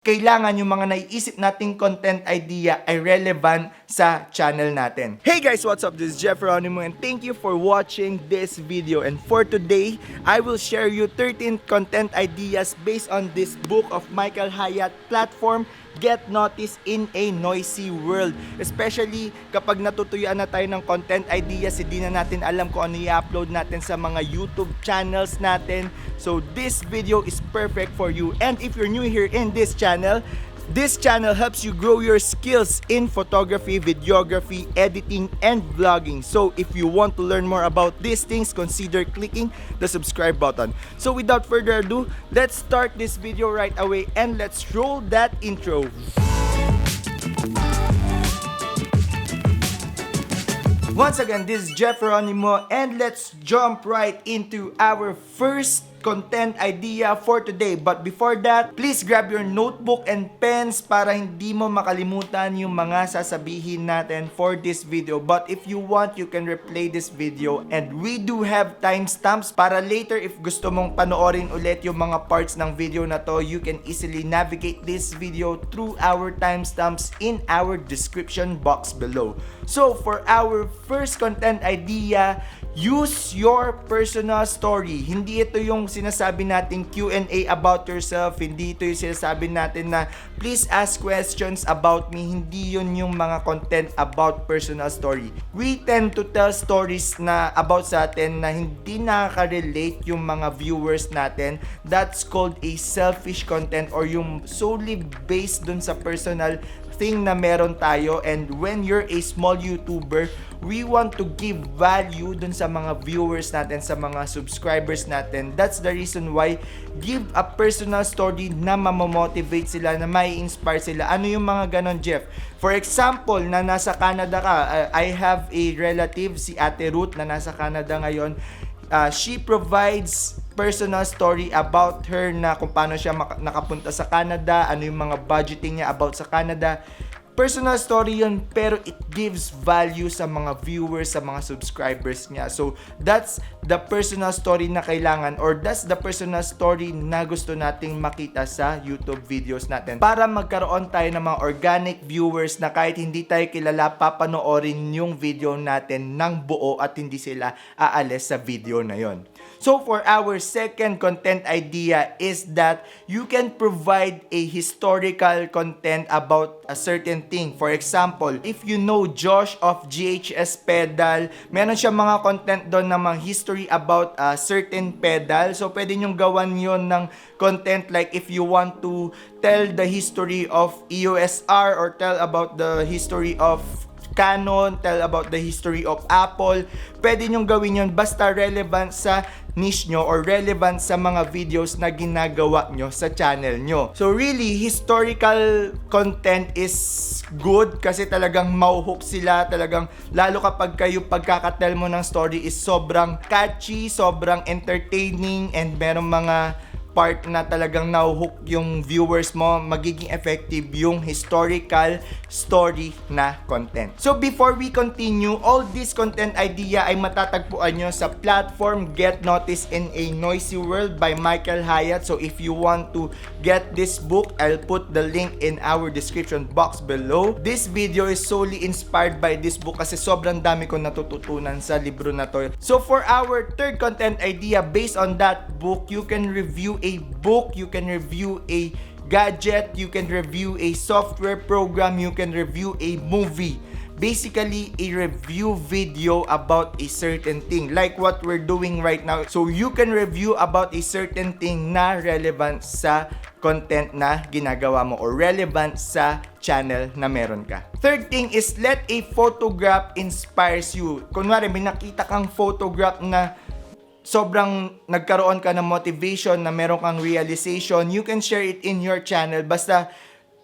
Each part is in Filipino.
kailangan yung mga naiisip nating content idea ay relevant sa channel natin. Hey guys, what's up? This is Geronimo and thank you for watching this video. And for today, I will share you 13 content ideas based on this book of Michael Hyatt platform, Get Noticed in a Noisy World. Especially kapag natutuyuan na tayo ng content ideas, hindi na natin alam kung ano i-upload natin sa mga YouTube channels natin. So this video is perfect for you. And if you're new here in this channel helps you grow your skills in photography, videography, editing, and vlogging. So if you want to learn more about these things, consider clicking the subscribe button. So without further ado, let's start this video right away and let's roll that intro. Once again, this is Geronimo and let's jump right into our first content idea for today. But before that, please grab your notebook and pens para hindi mo makalimutan yung mga sasabihin natin for this video. But if you want, you can replay this video and we do have timestamps para later if gusto mong panoorin ulit yung mga parts ng video na to, you can easily navigate this video through our timestamps in our description box below. So for our first content idea, use your personal story. Hindi ito yung sinasabi natin Q&A about yourself. Hindi ito yung sinasabi natin na please ask questions about me. Hindi yun yung mga content about personal story. We tend to tell stories na about sa atin na hindi nakaka-relate yung mga viewers natin. That's called a selfish content or yung solely based dun sa personal thing na meron tayo. And when you're a small YouTuber, we want to give value dun sa mga viewers natin, sa mga subscribers natin. That's the reason why give a personal story na mamamotivate sila, na may inspire sila. Ano yung mga ganon, Jeff? For example, na nasa Canada ka, I have a relative, si Ate Ruth, na nasa Canada ngayon. She provides personal story about her na kung paano siya nakapunta sa Canada, ano yung mga budgeting niya about sa Canada. Personal story yun, pero it gives value sa mga viewers, sa mga subscribers niya. So, that's the personal story na kailangan or that's the personal story na gusto nating makita sa YouTube videos natin. Para magkaroon tayo ng mga organic viewers na kahit hindi tayo kilala, papanoorin yung video natin ng buo at hindi sila aalis sa video na yon. So, for our second content idea is that you can provide a historical content about a certain thing. For example, if you know Josh of GHS Pedal, meron siya mga content doon na mga history about a certain pedal. So, pwede nyong gawan yon ng content like if you want to tell the history of EOSR or tell about the history of Canon, tell about the history of Apple. Pwede nyong gawin yun basta relevant sa niche nyo or relevant sa mga videos na ginagawa nyo sa channel nyo. So really, historical content is good kasi talagang mauhook sila. Talagang, lalo kapag kayo pagkakatel mo ng story is sobrang catchy, sobrang entertaining, and merong mga part na talagang nauhook yung viewers mo, magiging effective yung historical story na content. So before we continue, all this content idea ay matatagpuan nyo sa platform Get Noticed in a Noisy World by Michael Hyatt. So if you want to get this book, I'll put the link in our description box below. This video is solely inspired by this book kasi sobrang dami kong natututunan sa libro na to. So for our third content idea based on that book, you can review a book, you can review a gadget, you can review a software program, you can review a movie. Basically, a review video about a certain thing like what we're doing right now. So you can review about a certain thing na relevant sa content na ginagawa mo or relevant sa channel na meron ka. Third thing is let a photograph inspires you. Kunwari, may nakita kang photograph na sobrang nagkaroon ka ng motivation, na meron kang realization, you can share it in your channel. Basta,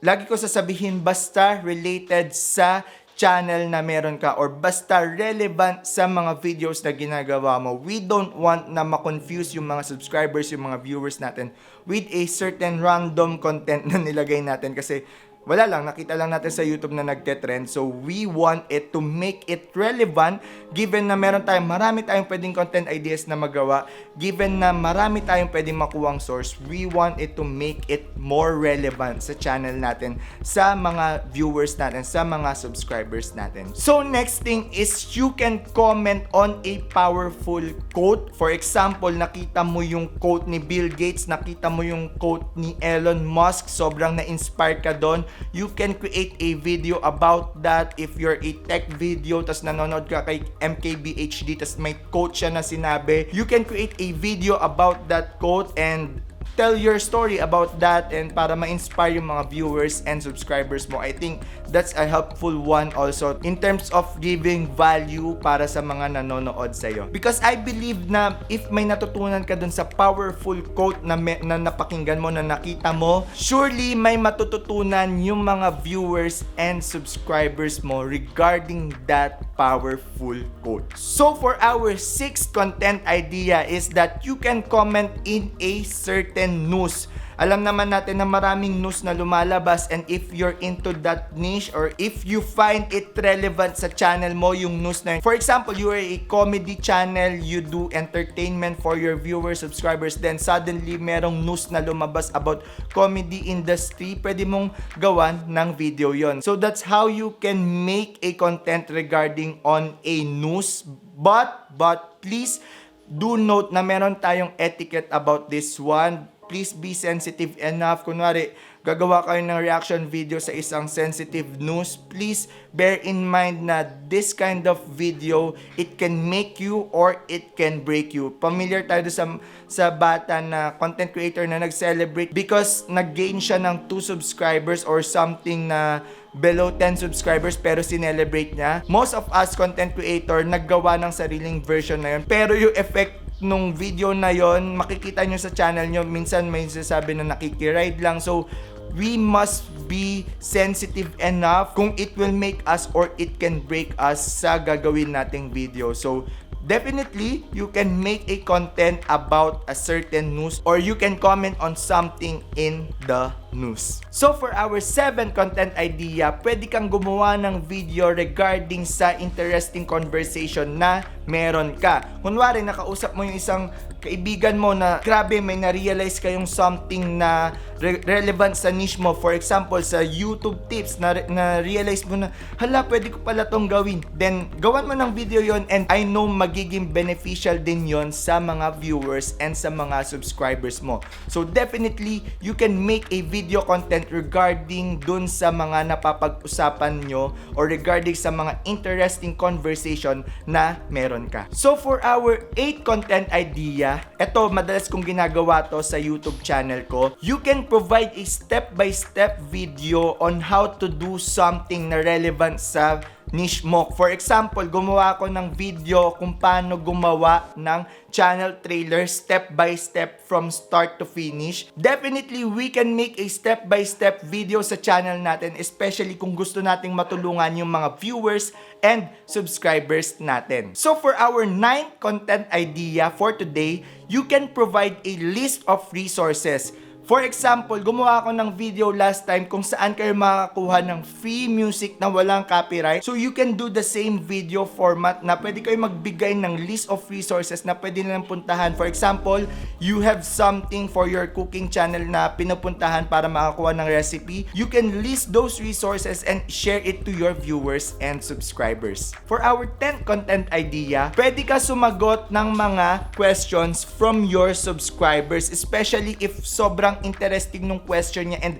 lagi ko sasabihin, basta related sa channel na meron ka or basta relevant sa mga videos na ginagawa mo. We don't want na ma-confuse yung mga subscribers, yung mga viewers natin with a certain random content na nilagay natin kasi wala lang, nakita lang natin sa YouTube na nagte-trend. So, we want it to make it relevant given na marami tayong pwedeng content ideas na magawa. Given na marami tayong pwedeng makuwang source, we want it to make it more relevant sa channel natin, sa mga viewers natin, sa mga subscribers natin. So, next thing is you can comment on a powerful quote. For example, nakita mo yung quote ni Bill Gates, nakita mo yung quote ni Elon Musk, sobrang na-inspire ka doon. You can create a video about that. If you're a tech video, tas nanonood ka kay MKBHD, tas may quote siya na sinabi, you can create a video about that quote and tell your story about that, and para ma-inspire yung mga viewers and subscribers mo. I think that's a helpful one also in terms of giving value para sa mga nanonood sa'yo. Because I believe na if may natutunan ka dun sa powerful quote na napakinggan mo, na nakita mo, surely may matututunan yung mga viewers and subscribers mo regarding that powerful quote. So for our sixth content idea is that you can comment in a certain news. Alam naman natin na maraming news na lumalabas, and if you're into that niche or if you find it relevant sa channel mo yung news na yun. For example, you are a comedy channel, you do entertainment for your viewers, subscribers, then suddenly merong news na lumabas about comedy industry, pwede mong gawan ng video yon. So that's how you can make a content regarding on a news. But please do note na meron tayong etiquette about this one. Please be sensitive enough. Kunwari, gagawa kayo ng reaction video sa isang sensitive news, please bear in mind na this kind of video, it can make you or it can break you. Familiar tayo sa bata na content creator na nag-celebrate because nag-gain siya ng 2 subscribers or something na below 10 subscribers pero sinelebrate niya. Most of us content creator naggawa ng sariling version na yun, pero yung effect nung video na yon makikita nyo sa channel nyo, minsan may sasabi na nakikiride lang. So we must be sensitive enough kung it will make us or it can break us sa gagawin nating video. So definitely, you can make a content about a certain news or you can comment on something in the news. So for our 7th content idea, pwede kang gumawa ng video regarding sa interesting conversation na meron ka. Kunwari, nakausap mo yung isang kaibigan mo na grabe, may na-realize kayong something na relevant sa niche mo. For example, sa YouTube tips, na-realize mo na, hala, pwede ko pala tong gawin. Then, gawan mo ng video yon, and I know magiging beneficial din yon sa mga viewers and sa mga subscribers mo. So, definitely, you can make a video content regarding dun sa mga napapag-usapan nyo or regarding sa mga interesting conversation na meron ka. So, for our 8th content idea, ito, madalas kong ginagawa to sa YouTube channel ko. You can provide a step-by-step video on how to do something na relevant sa niche mo. For example, gumawa ako ng video kung paano gumawa ng channel trailer step-by-step from start to finish. Definitely, we can make a step-by-step video sa channel natin, especially kung gusto nating matulungan yung mga viewers and subscribers natin. So for our 9th content idea for today, you can provide a list of resources. For example, gumawa ako ng video last time kung saan kayo makakuha ng free music na walang copyright. So you can do the same video format na pwede kayo magbigay ng list of resources na pwede nilang puntahan. For example, you have something for your cooking channel na pinupuntahan para makakuha ng recipe. You can list those resources and share it to your viewers and subscribers. For our 10th content idea, pwede ka sumagot ng mga questions from your subscribers, especially if sobrang interesting nung question niya and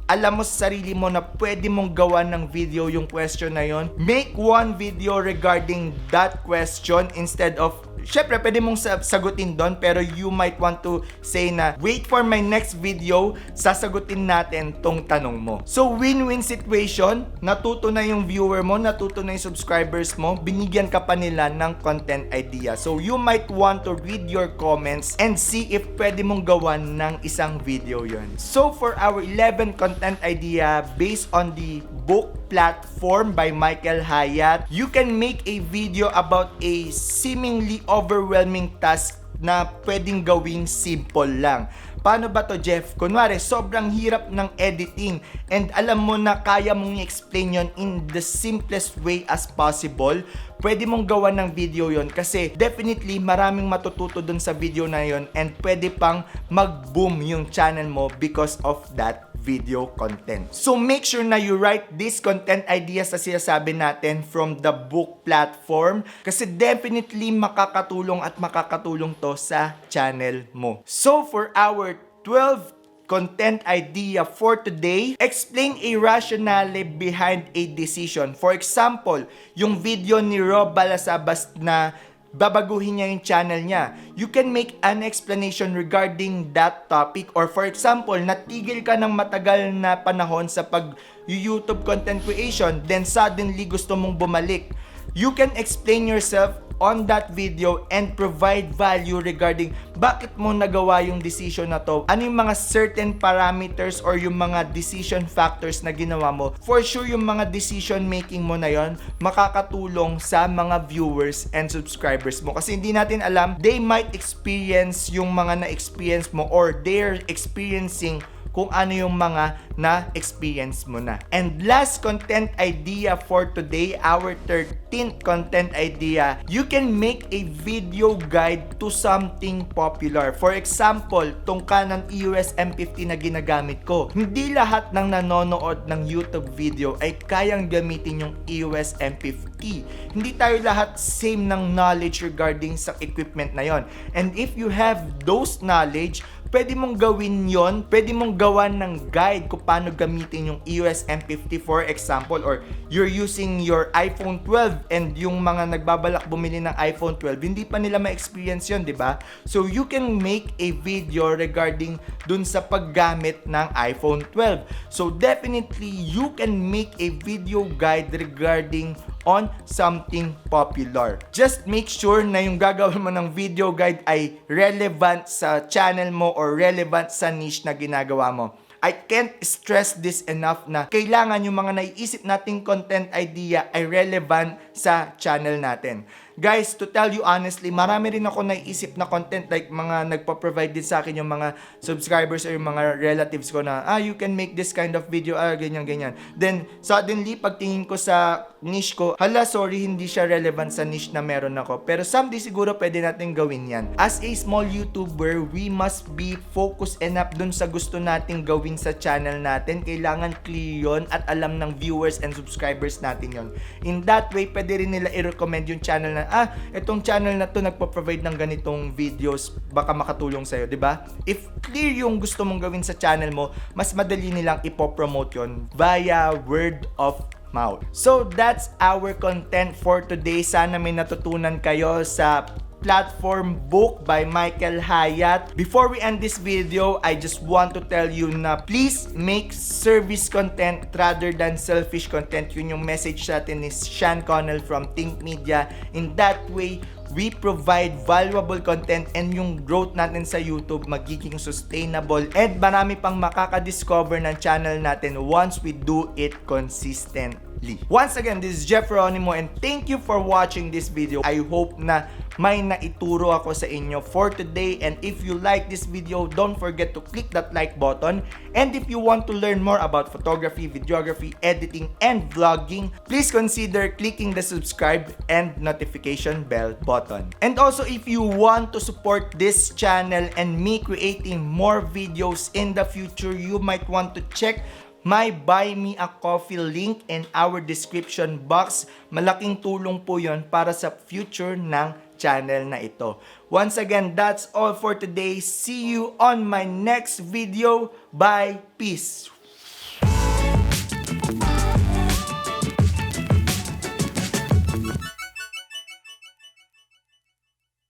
alam mo sa sarili mo na pwede mong gawa ng video yung question na yon. Make one video regarding that question instead of, syempre pwede mong sagutin doon, pero you might want to say na wait for my next video, sasagutin natin tong tanong mo. So win-win situation, natuto na yung viewer mo, natuto na yung subscribers mo, binigyan ka pa nila ng content idea. So you might want to read your comments and see if pwede mong gawan ng isang video yon. So for our 11th content idea based on the book Platform by Michael Hyatt, you can make a video about a seemingly overwhelming task na pwedeng gawing simple lang. Paano ba to, Jeff? Kunwari, sobrang hirap ng editing and alam mo na kaya mong i-explain yon in the simplest way as possible, pwede mong gawa ng video yon kasi definitely maraming matututo dun sa video na yon and pwede pang mag-boom yung channel mo because of that video content. So make sure na you write these content ideas na sinasabi natin from the book platform kasi definitely makakatulong at makakatulong to sa channel mo. So for our 12 content idea for today, explain a rationale behind a decision. For example, yung video ni Rob Balasabas na babaguhin niya yung channel niya. You can make an explanation regarding that topic, or for example, natigil ka ng matagal na panahon sa pag-YouTube content creation, then suddenly gusto mong bumalik. You can explain yourself on that video and provide value regarding bakit mo nagawa yung decision na to, ano yung mga certain parameters or yung mga decision factors na ginawa mo. For sure, yung mga decision making mo na yon makakatulong sa mga viewers and subscribers mo kasi hindi natin alam, they might experience yung mga na-experience mo or they're experiencing kung ano yung mga na-experience mo na. And last content idea for today, our 13th content idea, you can make a video guide to something popular. For example, tong Canon EOS M50 na ginagamit ko. Hindi lahat ng nanonood ng YouTube video ay kayang gamitin yung EOS M50. Hindi tayo lahat same ng knowledge regarding sa equipment na yon. And if you have those knowledge, pwede mong gawin yon, pwede mong gawan ng guide kung paano gamitin yung EOS M50 for example, or you're using your iPhone 12 and yung mga nagbabalak bumili ng iPhone 12, hindi pa nila ma-experience yon, di ba? So you can make a video regarding dun sa paggamit ng iPhone 12. So definitely you can make a video guide regarding on something popular. Just make sure na yung gagawin mo ng video guide ay relevant sa channel mo or relevant sa niche na ginagawa mo. I can't stress this enough na kailangan yung mga naiisip nating content idea ay relevant sa channel natin. Guys, to tell you honestly, marami rin ako naiisip na content like mga nagpa-provide din sa akin yung mga subscribers or yung mga relatives ko na, you can make this kind of video, ganyan. Then, suddenly, pagtingin ko sa niche ko, hala, sorry, hindi siya relevant sa niche na meron ako. Pero someday siguro pwede natin gawin yan. As a small YouTuber, we must be focused enough dun sa gusto nating gawin sa channel natin. Kailangan clear yun at alam ng viewers and subscribers natin yon. In that way, pwede rin nila i-recommend yung channel na, itong channel na to nagpo-provide ng ganitong videos, baka makatulong sa'yo, di ba? If clear yung gusto mong gawin sa channel mo, mas madali nilang ipopromote yon via word of mouth. So that's our content for today. Sana may natutunan kayo sa platform book by Michael Hyatt. Before we end this video, I just want to tell you na please make service content rather than selfish content. Yun yung message natin ni Sean Connell from Think Media. In that way, we provide valuable content and yung growth natin sa YouTube magiging sustainable and marami pang makaka-discover ng channel natin once we do it consistently. Once again, this is Geronimo and thank you for watching this video. I hope na may naituro ako sa inyo for today, and if you like this video, don't forget to click that like button. And if you want to learn more about photography, videography, editing, and vlogging, please consider clicking the subscribe and notification bell button. And also, if you want to support this channel and me creating more videos in the future, you might want to check my Buy Me a Coffee link in our description box. Malaking tulong po yon para sa future ng channel na ito. Once again, that's all for today. See you on my next video. Bye. Peace.